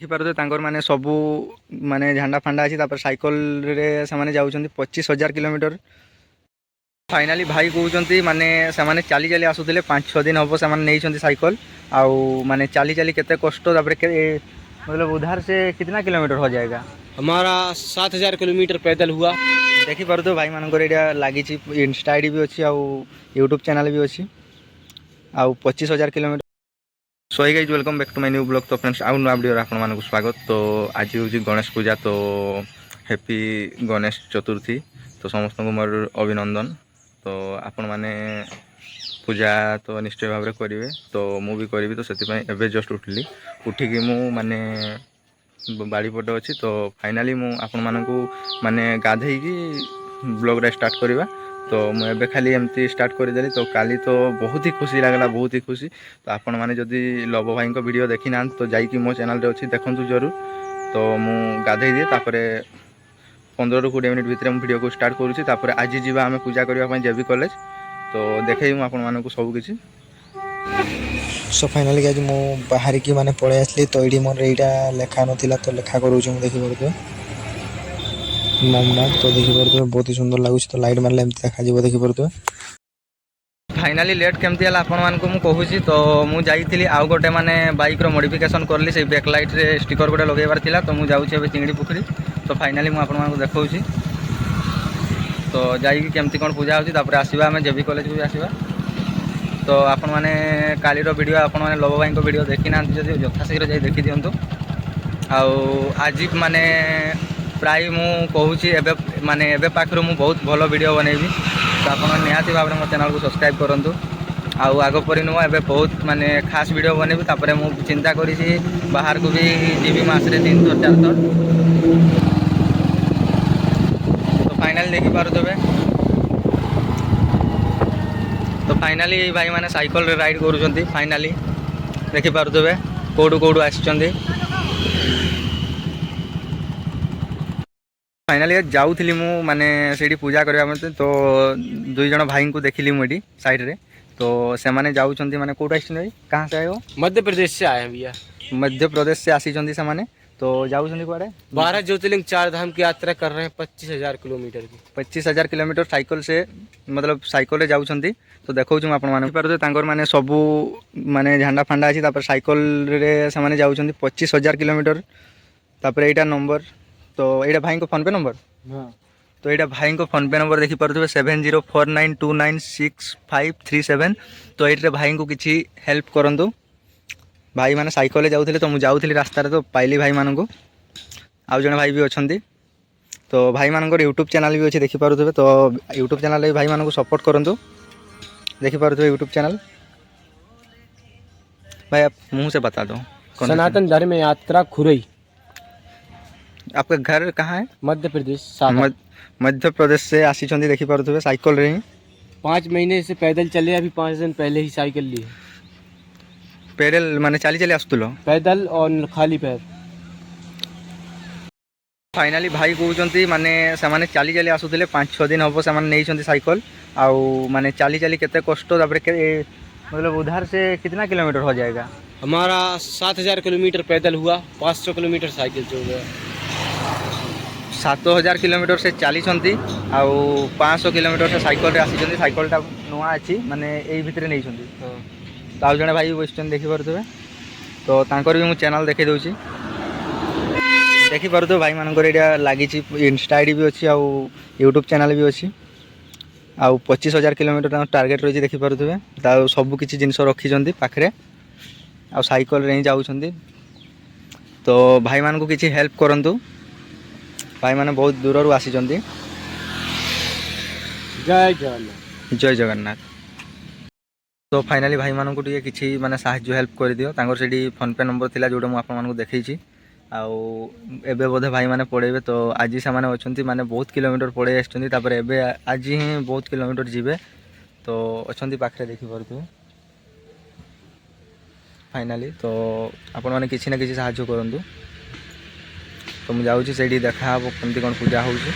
देखिपे तांकर माने सबू माने झंडा फांडा अच्छी साइकल रे से जाऊँ 25,000 किलोमीटर। फाइनाली भाई कहते माने से चली चली आसुले 5-6 दिन हम से नहीं साइकल आउ माने चली चली केते कष्ट मतलब उधर से कितना किलोमीटर हो जाएगा। हमारा 7,000 किलोमीटर पैदल हुआ। देखिपे भाई मानक लगी इंस्टा आईडी भी अच्छी आउ यूट्यूब चैनल भी अच्छी आउ 25,000 kilometre. So hey guys welcome back to my new blog. तो फ्रेंड्स आउ नुआ वीडियो आपण मानक स्वागत। तो आज हूँ गणेश पूजा, तो हैप्पी गणेश चतुर्थी। तो समस्त को मोर अभिनंदन। तो आपण माने पूजा तो निश्चय भाव करेंगे, तो मु भी करी। तो से जस्ट उठिकी मु माने बाड़ी पटे अच्छी। तो फाइनाली मु आपण मानक माने गाधे ब्लॉग स्टार्ट करवा। तो मुझे खाली एमती स्टार्ट करदेली। तो काली तो बहुत ही खुशी लगला, बहुत ही खुशी। तो आपण मैंने जदि लव भाई को वीडियो देखी ना तो जाइए मो चैनल रे अच्छी देखु जरूर। तो मु गाधे दिए 15 ରୁ 20 मिनट भितर वीडियो को स्टार्ट करुँची। आज जी आम पूजा करने जेबी कॉलेज। तो देखे आपको सबकि। सो फाइनाली आज मु बाहर की माने पड़े आसली। तो ये मोर यहाँ लेखा नाला तो लेखा करूँ देखिपे ममना। तो देखिपे बहुत ही सुंदर लगुच। तो लाइट मारे देखा देखिपे फाइनाली लेट केमती है आपण मानक मु कहूँ। तो मु जाइली आउ गोटे माने बाइक रो मॉडिफिकेशन करली से बैक लाइट रे स्टिकर गोटे लगेबार थिला। तो मु जाउछि एबे चिंगड़ी पुखरी। तो फाइनाली मु आपण मानक देखौछि। तो जाइकी केमती कोन पूजा होछि तापर आसीबा हमें जेबी कॉलेज को भी आसीबा। तो आपण माने काली रो वीडियो आपण माने लव भाई को वीडियो देखि ना जदि यथाशीघ्र जाई देखि दियंतु। आउ आज माने प्राय मु कहूछि एबे माने एबे पाखरु मु बहुत भलो वीडियो बनेबी। तो आप निहाती भाव में मो चैनल को सब्सक्राइब करूँ। आउ आग परी नुआ एबे बहुत माने खास वीडियो बनेबी। तापरे मु चिंता करी बाहर को भी जीवी मासरे 3 थर 4 थर। तो फाइनल देखि पारुथबे। तो फाइनाली भाई माने साइकिल रे राइड करूछंती। फाइनाली देखि पारुथबे कोडू कोडू आछचंती। फाइनाली जाऊली मु माने सीडी पूजा करबा मते। तो 2 जण भाई को देखिली मुडी साइड रे। तो से माने जाउछंती माने कोड आछन भाई कहां से आए हो? मध्य प्रदेश से आए हैं भैया। मध्य प्रदेश से आसीचंती से माने। तो जाउछंती कुआडे? 12 ज्योतिर्लिंग 4 धाम की यात्रा कर रहे हैं 25,000 किलोमीटर की। 25,000 किलोमीटर साइकिल से मतलब साइकिल रे जाउछंती। तो देखौ छु आपण माने पर तांकर माने सबू माने झंडा फांडा अछि। तापर साइकिल रे से माने जाउछंती 25,000 किलोमीटर। तापर एटा नंबर। तो ये भाई को फोन पे नंबर। हाँ। तो ये भाई को फोन पे नंबर देखी पारे 7049296537। तो ये भाई को किसी हेल्प करूँ। भाई माने साइकिल जाऊे। तो मुझे जाऊँगी रास्तार तो पाइली भाई मान को। आउ जने भाई भी अच्छा। तो भाई मान यूट्यूब चैनल भी अच्छे देखी पारे। तो यूट्यूब चैनल भाई मान को सपोर्ट करूँ। देखी पारे यूट्यूब चैनल। भाई आप मुँह से बता दो। सनातन धर्म यात्रा खुरई। आपका घर कहाँ है? मध्य प्रदेश। मध्य प्रदेश से आसी देखी पारे साइकिल रे। 5 महीने से पैदल चले। अभी 5 दिन पहले ही साइकिल लिए। पैदल माने चली चली आसुलो? पैदल और खाली पैर। फाइनाली भाई कहते माने से चली चली आसुले 5-6 दिन हम से नहीं साइकिल आउ माने चली चली केते कष्ट मतलब उधर से कितना किलोमीटर हो जाएगा। हमारा 7,000 किलोमीटर पैदल हुआ। 500 किलोमीटर साइकिल से हो गया। 7,000 किलोमीटर से चली आउ 500 किलोमीटर से साइकिल रे आसी। साइकिल टा नुआ अच्छी माने यही भितर नहीं। तो आउ जने भाई बस देखी पारे। तो तांकर भी मु चैनल देखे दूची। देखी पारे भाई मानकर यहाँ लगी इंस्टा आईडी भी अच्छी आउ यूट्यूब चैनल भी अच्छी आउ 25,000 किलोमीटर टार्गेट रही। देखी पारे सब किसी जिनस रखी पाखे आ साइकिल रे ही जाऊँगी। तो भाई मान को किसी हेल्प करूँ। भाई माने बहुत दूर आसी। जय जगन्नाथ। जय जगन्नाथ। तो फाइनाली भाई मानक किसी माने साहाय्य हेल्प कर दियो। तांकर सेठी फोन पे नंबर थिला जोटा मु आपन मानक देखैछि। आउ एबे बोधे भाई माने पड़ेबे। तो आज से माने अछंती माने बहुत किलोमीटर पड़े आछंती। तापर एबे आज ही बहुत किलोमीटर जीवे। तो अछंती पाखरे देखि परथु फाइनाली। तो आपण माने किसी ना किसी साहाय्य करंतु। तो मु जाउछि सेठी देखा केमती कोन पूजा होउछि।